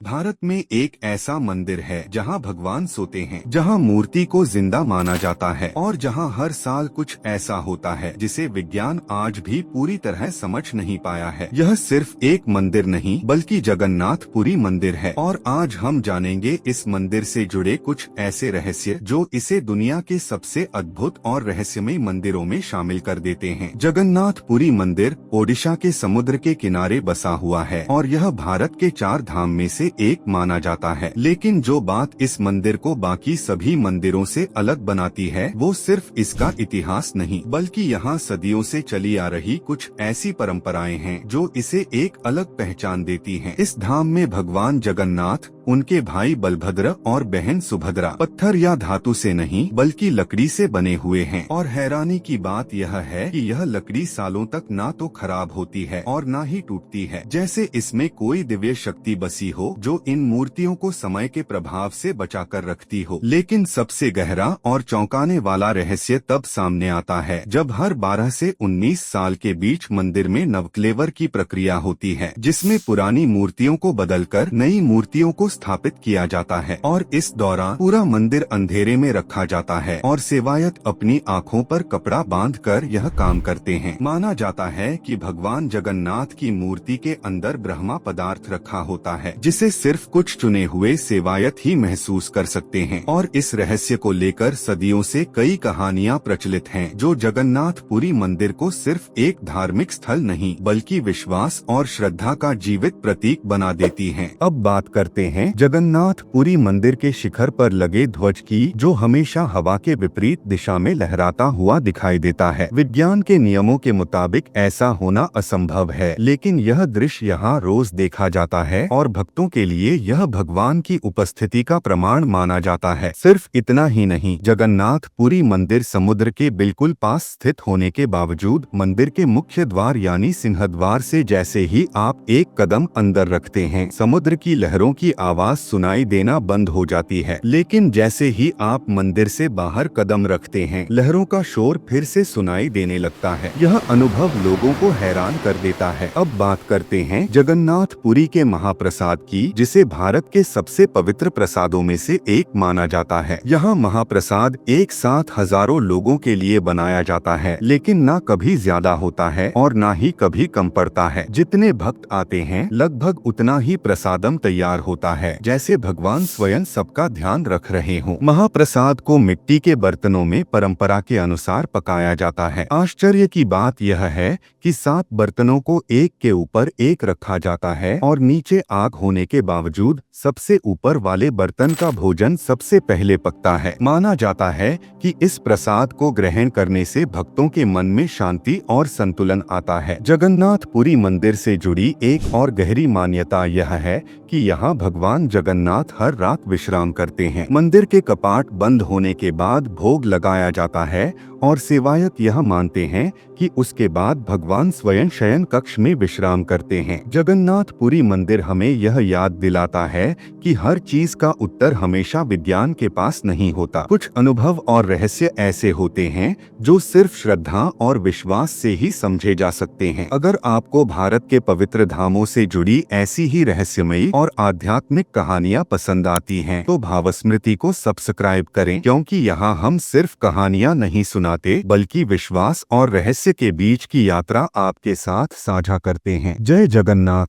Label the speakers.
Speaker 1: भारत में एक ऐसा मंदिर है जहां भगवान सोते हैं, जहां मूर्ति को जिंदा माना जाता है और जहां हर साल कुछ ऐसा होता है जिसे विज्ञान आज भी पूरी तरह समझ नहीं पाया है। यह सिर्फ एक मंदिर नहीं बल्कि जगन्नाथपुरी मंदिर है और आज हम जानेंगे इस मंदिर से जुड़े कुछ ऐसे रहस्य जो इसे दुनिया के सबसे अद्भुत और रहस्यमय मंदिरों में शामिल कर देते हैं। जगन्नाथपुरी मंदिर ओडिशा के समुद्र के किनारे बसा हुआ है और यह भारत के 4 धाम में से एक माना जाता है। लेकिन जो बात इस मंदिर को बाकी सभी मंदिरों से अलग बनाती है वो सिर्फ इसका इतिहास नहीं बल्कि यहाँ सदियों से चली आ रही कुछ ऐसी परंपराएं हैं जो इसे एक अलग पहचान देती हैं। इस धाम में भगवान जगन्नाथ, उनके भाई बलभद्र और बहन सुभद्रा पत्थर या धातु से नहीं बल्कि लकड़ी से बने हुए हैं। और हैरानी की बात यह है कि यह लकड़ी सालों तक ना तो खराब होती है और ना ही टूटती है, जैसे इसमें कोई दिव्य शक्ति बसी हो जो इन मूर्तियों को समय के प्रभाव से बचाकर रखती हो। लेकिन सबसे गहरा और चौंकाने वाला रहस्य तब सामने आता है जब हर 12 से 19 साल के बीच मंदिर में नवक्लेवर की प्रक्रिया होती है, जिसमें पुरानी मूर्तियों को बदलकर नई मूर्तियों को स्थापित किया जाता है। और इस दौरान पूरा मंदिर अंधेरे में रखा जाता है और सेवायत अपनी आंखों पर कपड़ा बांधकर यह काम करते हैं। माना जाता है कि भगवान जगन्नाथ की मूर्ति के अंदर ब्रह्मा पदार्थ रखा होता है जिसे सिर्फ कुछ चुने हुए सेवायत ही महसूस कर सकते हैं। और इस रहस्य को लेकर सदियों से कई कहानियां प्रचलित हैं जो जगन्नाथपुरी मंदिर को सिर्फ एक धार्मिक स्थल नहीं बल्कि विश्वास और श्रद्धा का जीवित प्रतीक बना देती हैं। अब बात करते हैं जगन्नाथपुरी मंदिर के शिखर पर लगे ध्वज की, जो हमेशा हवा के विपरीत दिशा में लहराता हुआ दिखाई देता है। विज्ञान के नियमों के मुताबिक ऐसा होना असंभव है, लेकिन यह दृश्य यहाँ रोज देखा जाता है और भक्तों के लिए यह भगवान की उपस्थिति का प्रमाण माना जाता है। सिर्फ इतना ही नहीं, जगन्नाथपुरी मंदिर समुद्र के बिल्कुल पास स्थित होने के बावजूद मंदिर के मुख्य द्वार यानी सिंहद्वार से जैसे ही आप एक कदम अंदर रखते हैं, समुद्र की लहरों की आवाज सुनाई देना बंद हो जाती है। लेकिन जैसे ही आप मंदिर से बाहर कदम रखते हैं, लहरों का शोर फिर से सुनाई देने लगता है। यह अनुभव लोगों को हैरान कर देता है। अब बात करते हैं जगन्नाथपुरी के महाप्रसाद की, जिसे भारत के सबसे पवित्र प्रसादों में से एक माना जाता है। यहाँ महाप्रसाद एक साथ हजारों लोगों के लिए बनाया जाता है, लेकिन ना कभी ज्यादा होता है और ना ही कभी कम पड़ता है। जितने भक्त आते हैं लगभग उतना ही प्रसादम तैयार होता है, जैसे भगवान स्वयं सबका ध्यान रख रहे हों। महाप्रसाद को मिट्टी के बर्तनों में परंपरा के अनुसार पकाया जाता है। आश्चर्य की बात यह है कि 7 बर्तनों को एक के ऊपर एक रखा जाता है और नीचे आग होने के बावजूद सबसे ऊपर वाले बर्तन का भोजन सबसे पहले पकता है। माना जाता है कि इस प्रसाद को ग्रहण करने से भक्तों के मन में शांति और संतुलन आता है। जगन्नाथपुरी मंदिर से जुड़ी एक और गहरी मान्यता यह है कि यहाँ भगवान जगन्नाथ हर रात विश्राम करते हैं। मंदिर के कपाट बंद होने के बाद भोग लगाया जाता है और सेवायत यह मानते हैं कि उसके बाद भगवान स्वयं शयन कक्ष में विश्राम करते हैं। जगन्नाथपुरी मंदिर हमें यह याद दिलाता है कि हर चीज का उत्तर हमेशा विज्ञान के पास नहीं होता। कुछ अनुभव और रहस्य ऐसे होते हैं जो सिर्फ श्रद्धा और विश्वास से ही समझे जा सकते हैं। अगर आपको भारत के पवित्र धामों से जुड़ी ऐसी ही रहस्यमयी और आध्यात्मिक कहानियां पसंद आती हैं, तो भावस्मृति को सब्सक्राइब करें, क्योंकि यहाँ हम सिर्फ कहानियां नहीं सुनाते बल्कि विश्वास और रहस्य के बीच की यात्रा आपके साथ साझा करते हैं। जय जगन्नाथ।